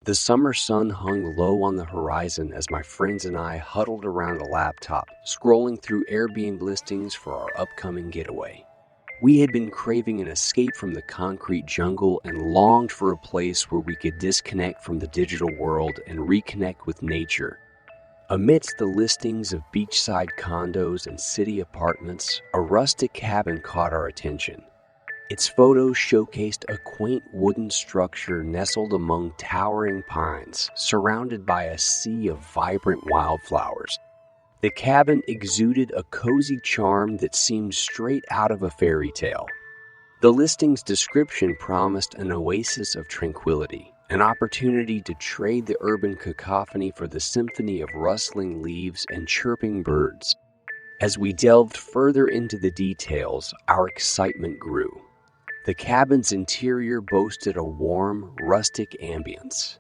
The summer sun hung low on the horizon as my friends and I huddled around a laptop, scrolling through Airbnb listings for our upcoming getaway. We had been craving an escape from the concrete jungle and longed for a place where we could disconnect from the digital world and reconnect with nature. Amidst the listings of beachside condos and city apartments, a rustic cabin caught our attention. Its photos showcased a quaint wooden structure nestled among towering pines, surrounded by a sea of vibrant wildflowers. The cabin exuded a cozy charm that seemed straight out of a fairy tale. The listing's description promised an oasis of tranquility, an opportunity to trade the urban cacophony for the symphony of rustling leaves and chirping birds. As we delved further into the details, our excitement grew. The cabin's interior boasted a warm, rustic ambience.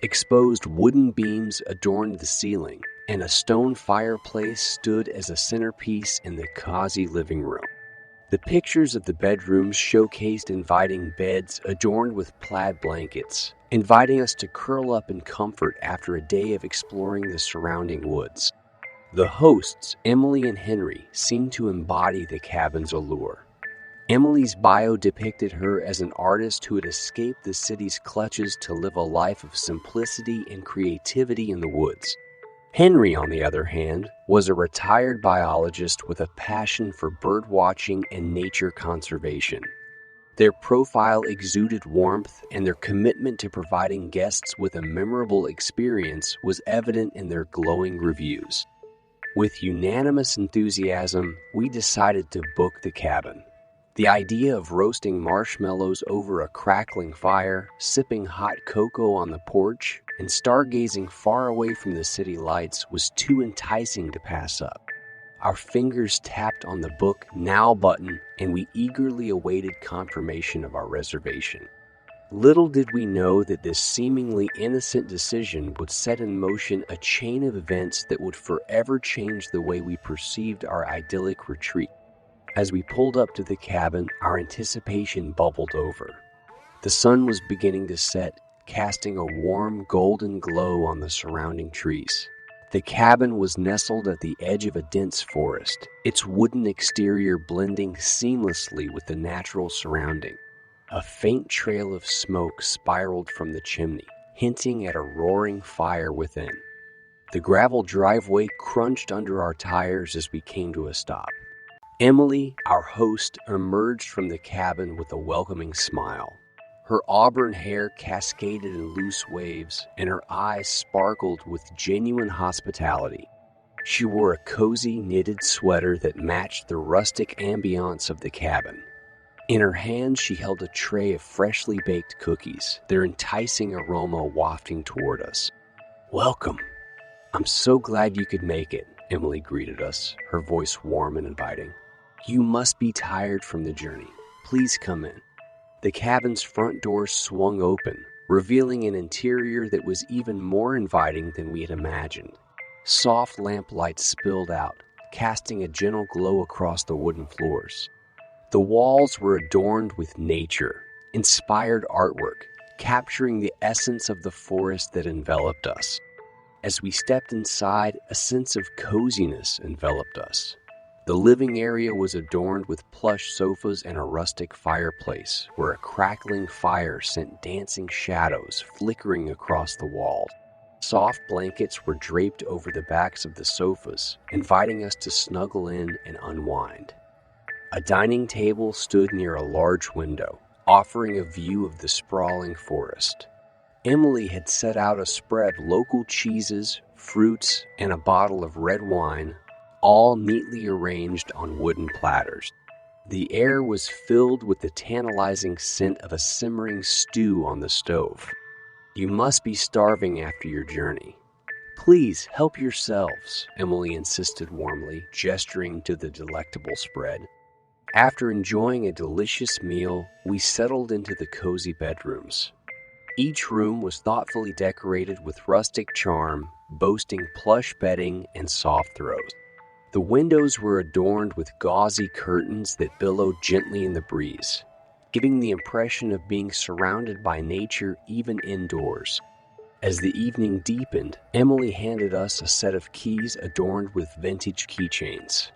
Exposed wooden beams adorned the ceiling, and a stone fireplace stood as a centerpiece in the cozy living room. The pictures of the bedrooms showcased inviting beds adorned with plaid blankets, inviting us to curl up in comfort after a day of exploring the surrounding woods. The hosts, Emily and Henry, seemed to embody the cabin's allure. Emily's bio depicted her as an artist who had escaped the city's clutches to live a life of simplicity and creativity in the woods. Henry, on the other hand, was a retired biologist with a passion for birdwatching and nature conservation. Their profile exuded warmth, and their commitment to providing guests with a memorable experience was evident in their glowing reviews. With unanimous enthusiasm, we decided to book the cabin. The idea of roasting marshmallows over a crackling fire, sipping hot cocoa on the porch, and stargazing far away from the city lights was too enticing to pass up. Our fingers tapped on the Book Now button, and we eagerly awaited confirmation of our reservation. Little did we know that this seemingly innocent decision would set in motion a chain of events that would forever change the way we perceived our idyllic retreat. As we pulled up to the cabin, our anticipation bubbled over. The sun was beginning to set, casting a warm golden glow on the surrounding trees. The cabin was nestled at the edge of a dense forest, its wooden exterior blending seamlessly with the natural surrounding. A faint trail of smoke spiraled from the chimney, hinting at a roaring fire within. The gravel driveway crunched under our tires as we came to a stop. Emily, our host, emerged from the cabin with a welcoming smile. Her auburn hair cascaded in loose waves, and her eyes sparkled with genuine hospitality. She wore a cozy knitted sweater that matched the rustic ambiance of the cabin. In her hand, she held a tray of freshly baked cookies, their enticing aroma wafting toward us. "Welcome. I'm so glad you could make it," Emily greeted us, her voice warm and inviting. "You must be tired from the journey. Please come in." The cabin's front door swung open, revealing an interior that was even more inviting than we had imagined. Soft lamplight spilled out, casting a gentle glow across the wooden floors. The walls were adorned with nature, inspired artwork, capturing the essence of the forest that enveloped us. As we stepped inside, a sense of coziness enveloped us. The living area was adorned with plush sofas and a rustic fireplace, where a crackling fire sent dancing shadows flickering across the walls. Soft blankets were draped over the backs of the sofas, inviting us to snuggle in and unwind. A dining table stood near a large window, offering a view of the sprawling forest. Emily had set out a spread of local cheeses, fruits, and a bottle of red wine, all neatly arranged on wooden platters. The air was filled with the tantalizing scent of a simmering stew on the stove. "You must be starving after your journey. Please help yourselves," Emily insisted warmly, gesturing to the delectable spread. After enjoying a delicious meal, we settled into the cozy bedrooms. Each room was thoughtfully decorated with rustic charm, boasting plush bedding and soft throws. The windows were adorned with gauzy curtains that billowed gently in the breeze, giving the impression of being surrounded by nature even indoors. As the evening deepened, Emily handed us a set of keys adorned with vintage keychains.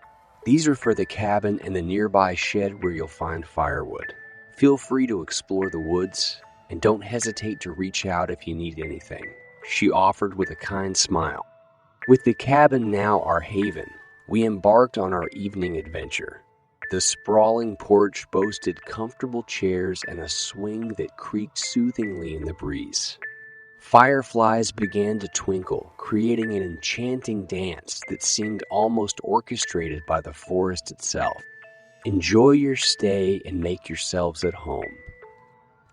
These are for the cabin and the nearby shed where you'll find firewood. Feel free to explore the woods, and don't hesitate to reach out if you need anything, she offered with a kind smile. With the cabin now our haven, we embarked on our evening adventure. The sprawling porch boasted comfortable chairs and a swing that creaked soothingly in the breeze. Fireflies began to twinkle, creating an enchanting dance that seemed almost orchestrated by the forest itself. Enjoy your stay and make yourselves at home.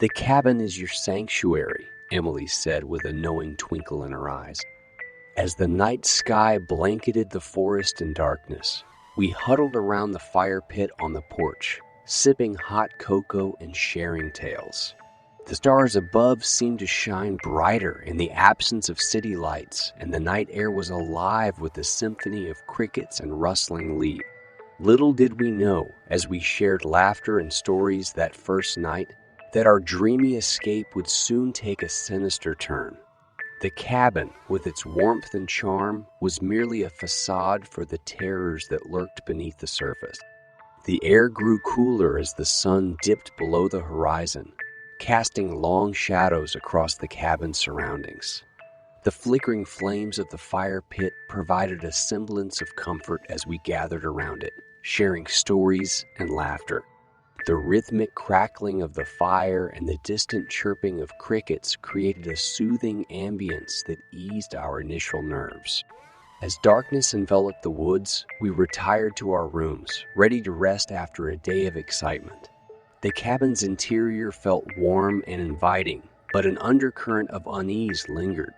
The cabin is your sanctuary, Emily said with a knowing twinkle in her eyes. As the night sky blanketed the forest in darkness, we huddled around the fire pit on the porch, sipping hot cocoa and sharing tales. The stars above seemed to shine brighter in the absence of city lights, and the night air was alive with the symphony of crickets and rustling leaves. Little did we know, as we shared laughter and stories that first night, that our dreamy escape would soon take a sinister turn. The cabin, with its warmth and charm, was merely a facade for the terrors that lurked beneath the surface. The air grew cooler as the sun dipped below the horizon, casting long shadows across the cabin's surroundings. The flickering flames of the fire pit provided a semblance of comfort as we gathered around it, sharing stories and laughter. The rhythmic crackling of the fire and the distant chirping of crickets created a soothing ambience that eased our initial nerves. As darkness enveloped the woods, we retired to our rooms, ready to rest after a day of excitement. The cabin's interior felt warm and inviting, but an undercurrent of unease lingered.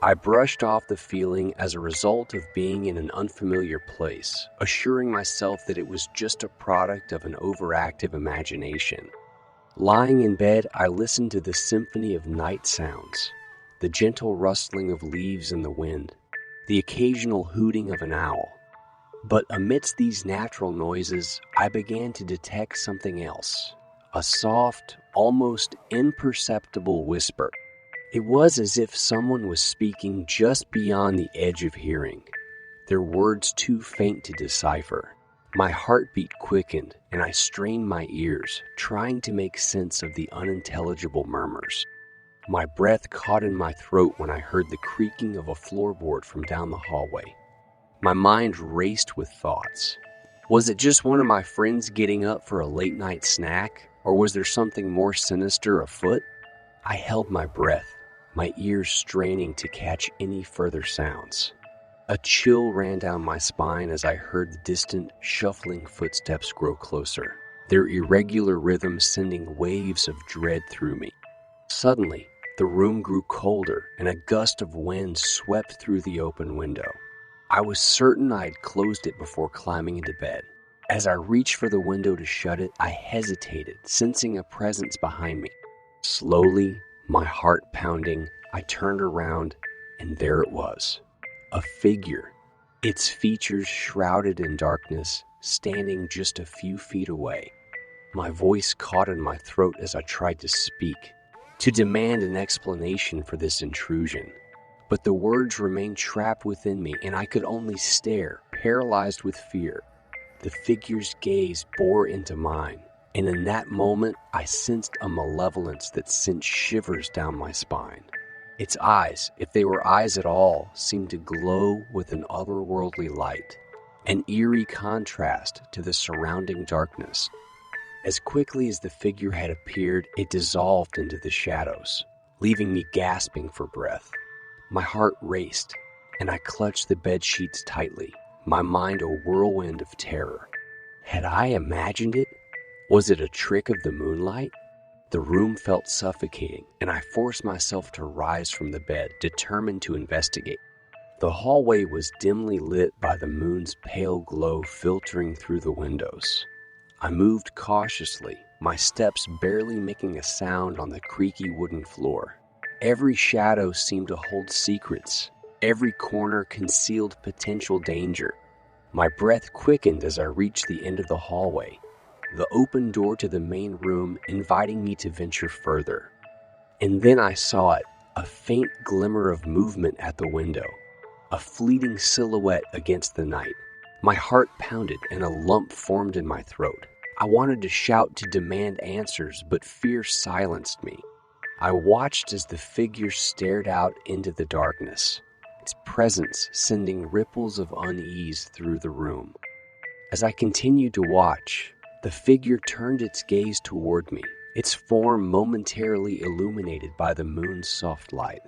I brushed off the feeling as a result of being in an unfamiliar place, assuring myself that it was just a product of an overactive imagination. Lying in bed, I listened to the symphony of night sounds, the gentle rustling of leaves in the wind, the occasional hooting of an owl. But amidst these natural noises, I began to detect something else, a soft, almost imperceptible whisper. It was as if someone was speaking just beyond the edge of hearing, their words too faint to decipher. My heartbeat quickened, and I strained my ears, trying to make sense of the unintelligible murmurs. My breath caught in my throat when I heard the creaking of a floorboard from down the hallway. My mind raced with thoughts. Was it just one of my friends getting up for a late-night snack, or was there something more sinister afoot? I held my breath, my ears straining to catch any further sounds. A chill ran down my spine as I heard the distant, shuffling footsteps grow closer, their irregular rhythm sending waves of dread through me. Suddenly, the room grew colder, and a gust of wind swept through the open window. I was certain I had closed it before climbing into bed. As I reached for the window to shut it, I hesitated, sensing a presence behind me. Slowly, my heart pounding, I turned around, and there it was. A figure, its features shrouded in darkness, standing just a few feet away. My voice caught in my throat as I tried to speak, to demand an explanation for this intrusion. But the words remained trapped within me, and I could only stare, paralyzed with fear. The figure's gaze bore into mine, and in that moment I sensed a malevolence that sent shivers down my spine. Its eyes, if they were eyes at all, seemed to glow with an otherworldly light, an eerie contrast to the surrounding darkness. As quickly as the figure had appeared, it dissolved into the shadows, leaving me gasping for breath. My heart raced, and I clutched the bedsheets tightly, my mind a whirlwind of terror. Had I imagined it? Was it a trick of the moonlight? The room felt suffocating, and I forced myself to rise from the bed, determined to investigate. The hallway was dimly lit by the moon's pale glow filtering through the windows. I moved cautiously, my steps barely making a sound on the creaky wooden floor. Every shadow seemed to hold secrets. Every corner concealed potential danger. My breath quickened as I reached the end of the hallway, the open door to the main room inviting me to venture further. And then I saw it, A faint glimmer of movement at the window, a fleeting silhouette against the night. My heart pounded and a lump formed in my throat. I wanted to shout to demand answers, but fear silenced me. I watched as the figure stared out into the darkness, its presence sending ripples of unease through the room. As I continued to watch, the figure turned its gaze toward me, its form momentarily illuminated by the moon's soft light.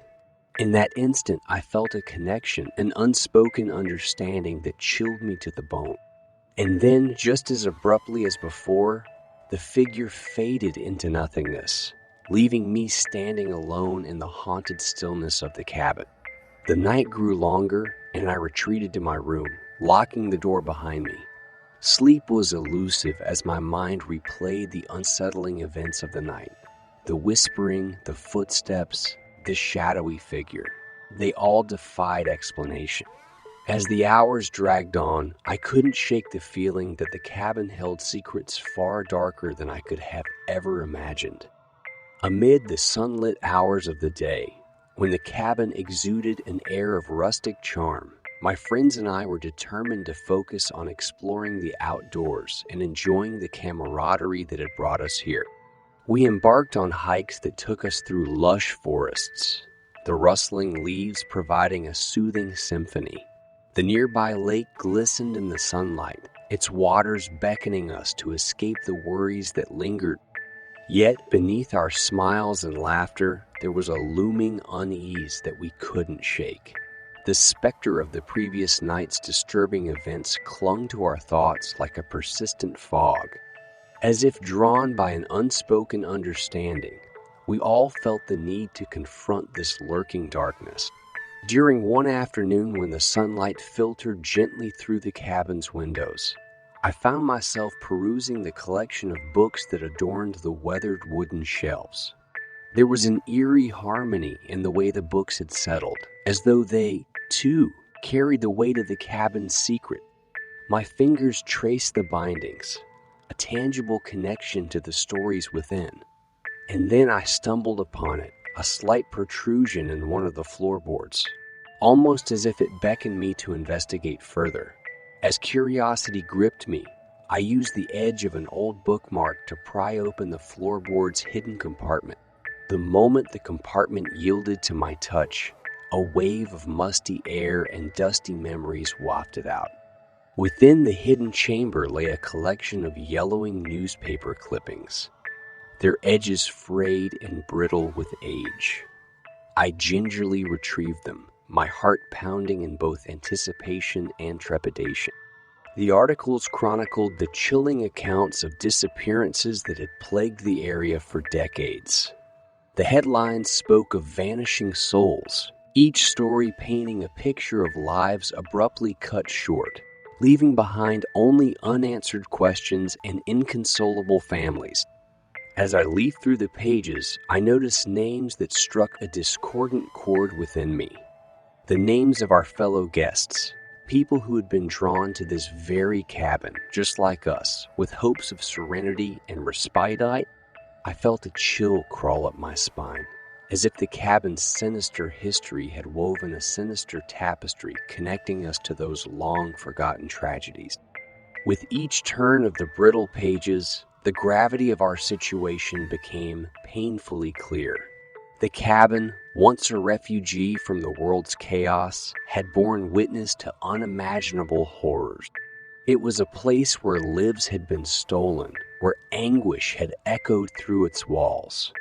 In that instant, I felt a connection, an unspoken understanding that chilled me to the bone. And then, just as abruptly as before, the figure faded into nothingness, leaving me standing alone in the haunted stillness of the cabin. The night grew longer, and I retreated to my room, locking the door behind me. Sleep was elusive as my mind replayed the unsettling events of the night. The whispering, the footsteps, the shadowy figure. They all defied explanation. As the hours dragged on, I couldn't shake the feeling that the cabin held secrets far darker than I could have ever imagined. Amid the sunlit hours of the day, when the cabin exuded an air of rustic charm, my friends and I were determined to focus on exploring the outdoors and enjoying the camaraderie that had brought us here. We embarked on hikes that took us through lush forests, the rustling leaves providing a soothing symphony. The nearby lake glistened in the sunlight, its waters beckoning us to escape the worries that lingered. Yet, beneath our smiles and laughter, there was a looming unease that we couldn't shake. The specter of the previous night's disturbing events clung to our thoughts like a persistent fog. As if drawn by an unspoken understanding, we all felt the need to confront this lurking darkness. During one afternoon when the sunlight filtered gently through the cabin's windows, I found myself perusing the collection of books that adorned the weathered wooden shelves. There was an eerie harmony in the way the books had settled, as though they, too, carried the weight of the cabin's secret. My fingers traced the bindings, a tangible connection to the stories within. And then I stumbled upon it, a slight protrusion in one of the floorboards, almost as if it beckoned me to investigate further. As curiosity gripped me, I used the edge of an old bookmark to pry open the floorboard's hidden compartment. The moment the compartment yielded to my touch, a wave of musty air and dusty memories wafted out. Within the hidden chamber lay a collection of yellowing newspaper clippings, their edges frayed and brittle with age. I gingerly retrieved them, my heart pounding in both anticipation and trepidation. The articles chronicled the chilling accounts of disappearances that had plagued the area for decades. The headlines spoke of vanishing souls, each story painting a picture of lives abruptly cut short, leaving behind only unanswered questions and inconsolable families. As I leafed through the pages, I noticed names that struck a discordant chord within me. The names of our fellow guests, people who had been drawn to this very cabin, just like us, with hopes of serenity and respite. I felt a chill crawl up my spine, as if the cabin's sinister history had woven a sinister tapestry connecting us to those long-forgotten tragedies. With each turn of the brittle pages, the gravity of our situation became painfully clear. The cabin, once a refugee from the world's chaos, had borne witness to unimaginable horrors. It was a place where lives had been stolen, where anguish had echoed through its walls.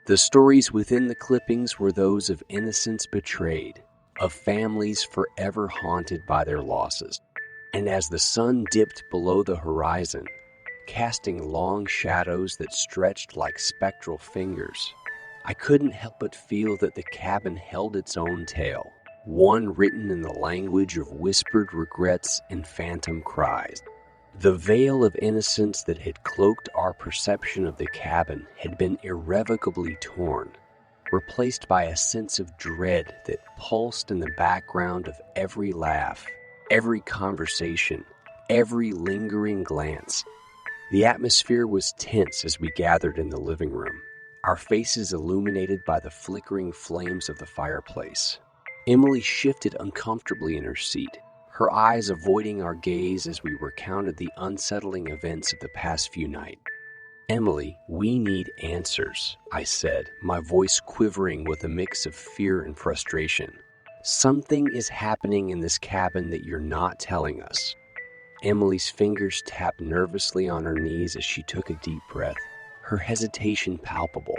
The stories within the clippings were those of innocents betrayed, of families forever haunted by their losses. And as the sun dipped below the horizon, casting long shadows that stretched like spectral fingers, I couldn't help but feel that the cabin held its own tale, one written in the language of whispered regrets and phantom cries. The veil of innocence that had cloaked our perception of the cabin had been irrevocably torn, replaced by a sense of dread that pulsed in the background of every laugh, every conversation, every lingering glance. The atmosphere was tense as we gathered in the living room, our faces illuminated by the flickering flames of the fireplace. Emily shifted uncomfortably in her seat, her eyes avoiding our gaze as we recounted the unsettling events of the past few nights. "Emily, we need answers," I said, my voice quivering with a mix of fear and frustration. "Something is happening in this cabin that you're not telling us." Emily's fingers tapped nervously on her knees as she took a deep breath, her hesitation palpable.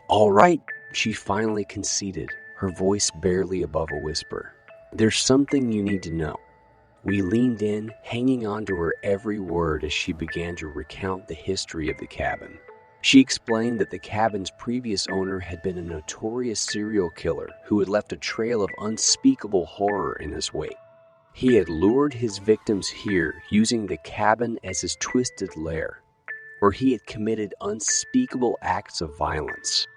"All right," she finally conceded, her voice barely above a whisper. "There's something you need to know." We leaned in, hanging on to her every word as she began to recount the history of the cabin. She explained that the cabin's previous owner had been a notorious serial killer who had left a trail of unspeakable horror in his wake. He had lured his victims here using the cabin as his twisted lair, where he had committed unspeakable acts of violence.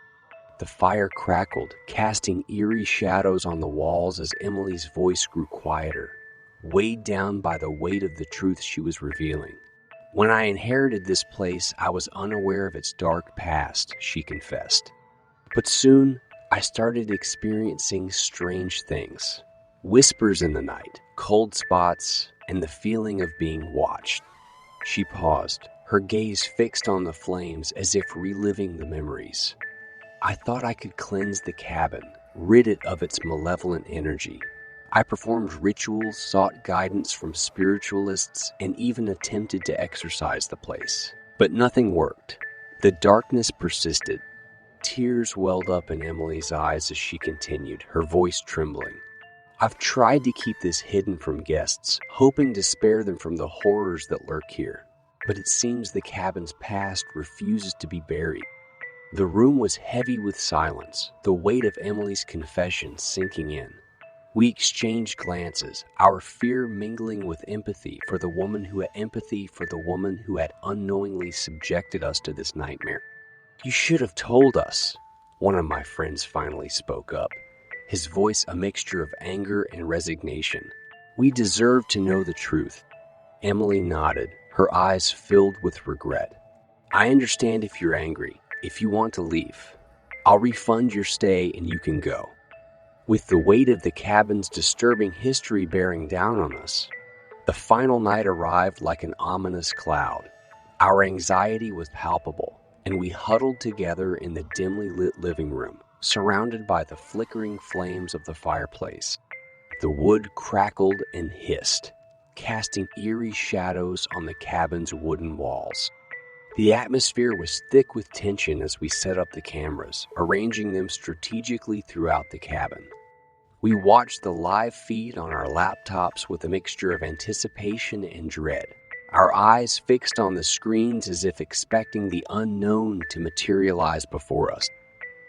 The fire crackled, casting eerie shadows on the walls as Emily's voice grew quieter, weighed down by the weight of the truth she was revealing. "When I inherited this place, I was unaware of its dark past," she confessed. "But soon, I started experiencing strange things. Whispers in the night, cold spots, and the feeling of being watched." She paused, her gaze fixed on the flames as if reliving the memories. "I thought I could cleanse the cabin, rid it of its malevolent energy. I performed rituals, sought guidance from spiritualists, and even attempted to exorcise the place. But nothing worked. The darkness persisted." Tears welled up in Emily's eyes as she continued, her voice trembling. "I've tried to keep this hidden from guests, hoping to spare them from the horrors that lurk here. But it seems the cabin's past refuses to be buried." The room was heavy with silence, the weight of Emily's confession sinking in. We exchanged glances, our fear mingling with empathy for the woman who had unknowingly subjected us to this nightmare. "You should have told us," one of my friends finally spoke up, his voice a mixture of anger and resignation. "We deserve to know the truth." Emily nodded, her eyes filled with regret. "I understand if you're angry, if you want to leave. I'll refund your stay and you can go." With the weight of the cabin's disturbing history bearing down on us, the final night arrived like an ominous cloud. Our anxiety was palpable, and we huddled together in the dimly lit living room, surrounded by the flickering flames of the fireplace. The wood crackled and hissed, casting eerie shadows on the cabin's wooden walls. The atmosphere was thick with tension as we set up the cameras, arranging them strategically throughout the cabin. We watched the live feed on our laptops with a mixture of anticipation and dread, our eyes fixed on the screens as if expecting the unknown to materialize before us.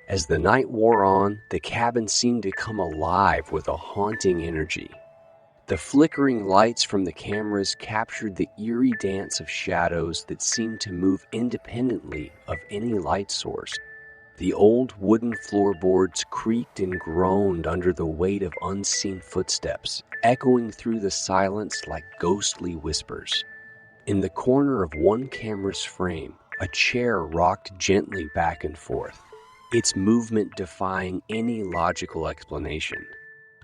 As the night wore on, the cabin seemed to come alive with a haunting energy. The flickering lights from the cameras captured the eerie dance of shadows that seemed to move independently of any light source. The old wooden floorboards creaked and groaned under the weight of unseen footsteps, echoing through the silence like ghostly whispers. In the corner of one camera's frame, a chair rocked gently back and forth, its movement defying any logical explanation.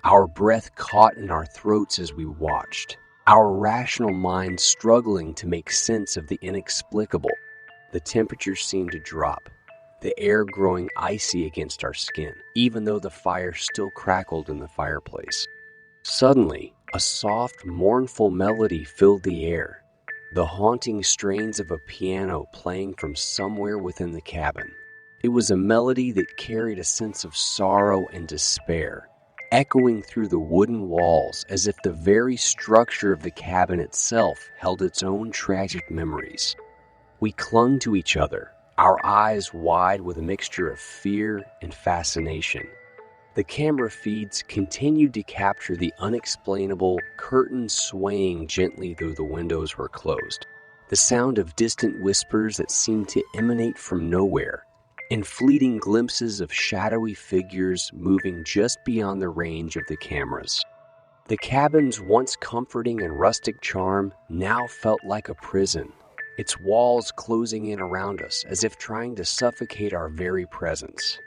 Our breath caught in our throats as we watched, our rational minds struggling to make sense of the inexplicable. The temperature seemed to drop, the air growing icy against our skin, even though the fire still crackled in the fireplace. Suddenly, a soft, mournful melody filled the air, the haunting strains of a piano playing from somewhere within the cabin. It was a melody that carried a sense of sorrow and despair, echoing through the wooden walls as if the very structure of the cabin itself held its own tragic memories. We clung to each other, our eyes wide with a mixture of fear and fascination. The camera feeds continued to capture the unexplainable, curtains swaying gently though the windows were closed, the sound of distant whispers that seemed to emanate from nowhere, and fleeting glimpses of shadowy figures moving just beyond the range of the cameras. The cabin's once comforting and rustic charm now felt like a prison, its walls closing in around us as if trying to suffocate our very presence.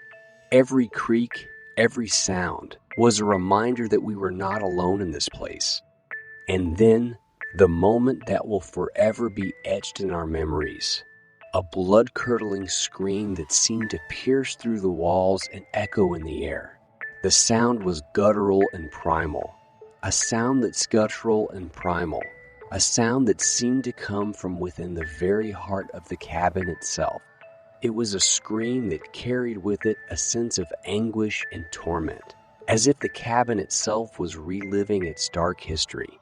Every creak, every sound was a reminder that we were not alone in this place. And then, the moment that will forever be etched in our memories. A blood-curdling scream that seemed to pierce through the walls and echo in the air. The sound was guttural and primal. A sound that's guttural and primal. A sound that seemed to come from within the very heart of the cabin itself. It was a scream that carried with it a sense of anguish and torment, as if the cabin itself was reliving its dark history.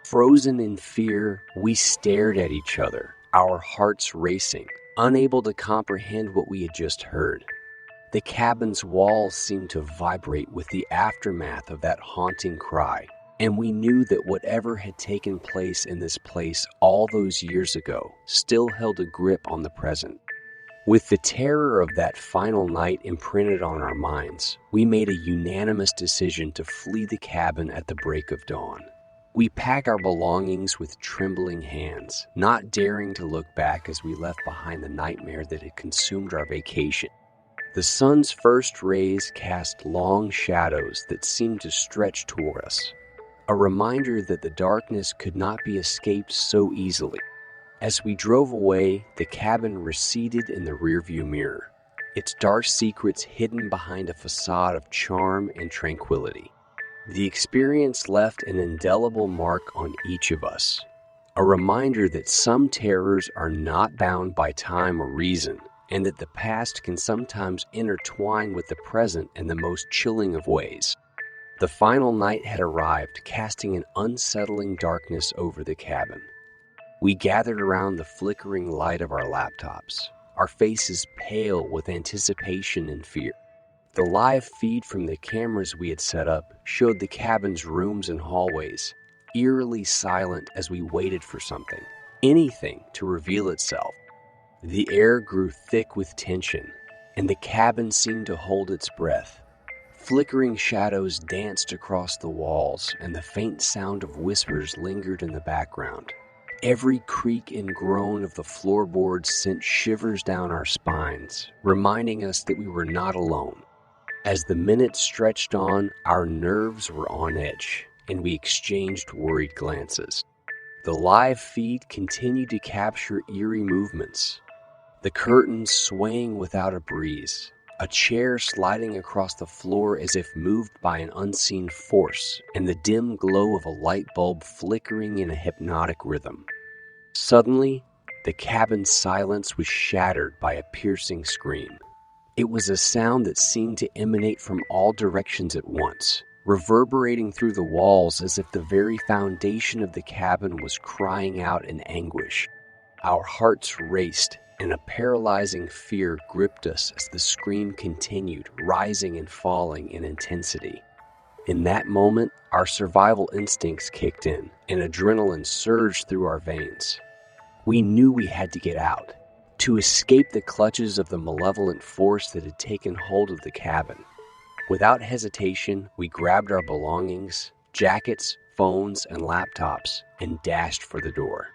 Frozen in fear, we stared at each other, our hearts racing, unable to comprehend what we had just heard. The cabin's walls seemed to vibrate with the aftermath of that haunting cry, and we knew that whatever had taken place in this place all those years ago still held a grip on the present. With the terror of that final night imprinted on our minds, we made a unanimous decision to flee the cabin at the break of dawn. We packed our belongings with trembling hands, not daring to look back as we left behind the nightmare that had consumed our vacation. The sun's first rays cast long shadows that seemed to stretch toward us, a reminder that the darkness could not be escaped so easily. As we drove away, the cabin receded in the rearview mirror, its dark secrets hidden behind a facade of charm and tranquility. The experience left an indelible mark on each of us, a reminder that some terrors are not bound by time or reason, and that the past can sometimes intertwine with the present in the most chilling of ways. The final night had arrived, casting an unsettling darkness over the cabin. We gathered around the flickering light of our laptops, our faces pale with anticipation and fear. The live feed from the cameras we had set up showed the cabin's rooms and hallways, eerily silent as we waited for something, anything to reveal itself. The air grew thick with tension, and the cabin seemed to hold its breath. Flickering shadows danced across the walls, and the faint sound of whispers lingered in the background. Every creak and groan of the floorboards sent shivers down our spines, reminding us that we were not alone. As the minutes stretched on, our nerves were on edge, and we exchanged worried glances. The live feed continued to capture eerie movements. The curtains swaying without a breeze, a chair sliding across the floor as if moved by an unseen force, and the dim glow of a light bulb flickering in a hypnotic rhythm. Suddenly, the cabin's silence was shattered by a piercing scream. It was a sound that seemed to emanate from all directions at once, reverberating through the walls as if the very foundation of the cabin was crying out in anguish. Our hearts raced, and a paralyzing fear gripped us as the scream continued, rising and falling in intensity. In that moment, our survival instincts kicked in, and adrenaline surged through our veins. We knew we had to get out, to escape the clutches of the malevolent force that had taken hold of the cabin. Without hesitation, we grabbed our belongings, jackets, phones, and laptops, and dashed for the door.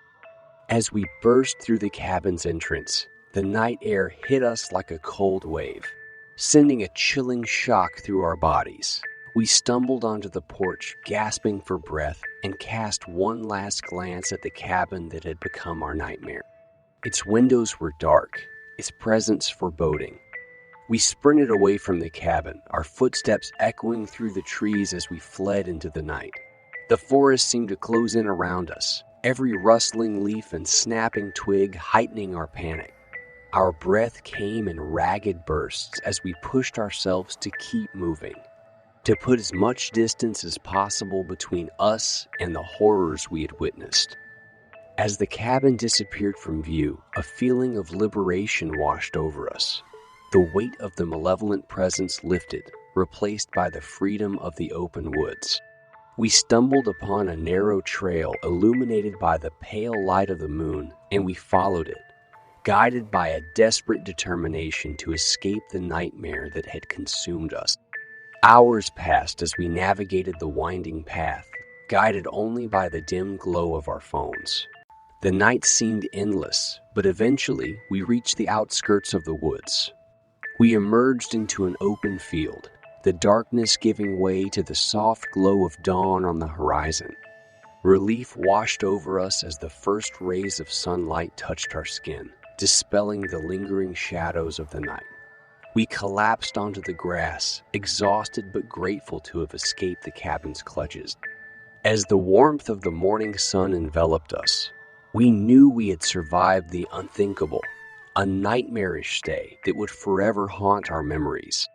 As we burst through the cabin's entrance, the night air hit us like a cold wave, sending a chilling shock through our bodies. We stumbled onto the porch, gasping for breath, and cast one last glance at the cabin that had become our nightmare. Its windows were dark, its presence foreboding. We sprinted away from the cabin, our footsteps echoing through the trees as we fled into the night. The forest seemed to close in around us, every rustling leaf and snapping twig heightening our panic. Our breath came in ragged bursts as we pushed ourselves to keep moving, to put as much distance as possible between us and the horrors we had witnessed. As the cabin disappeared from view, a feeling of liberation washed over us. The weight of the malevolent presence lifted, replaced by the freedom of the open woods. We stumbled upon a narrow trail illuminated by the pale light of the moon, and we followed it, guided by a desperate determination to escape the nightmare that had consumed us. Hours passed as we navigated the winding path, guided only by the dim glow of our phones. The night seemed endless, but eventually we reached the outskirts of the woods. We emerged into an open field, the darkness giving way to the soft glow of dawn on the horizon. Relief washed over us as the first rays of sunlight touched our skin, dispelling the lingering shadows of the night. We collapsed onto the grass, exhausted but grateful to have escaped the cabin's clutches. As the warmth of the morning sun enveloped us, we knew we had survived the unthinkable, a nightmarish stay that would forever haunt our memories.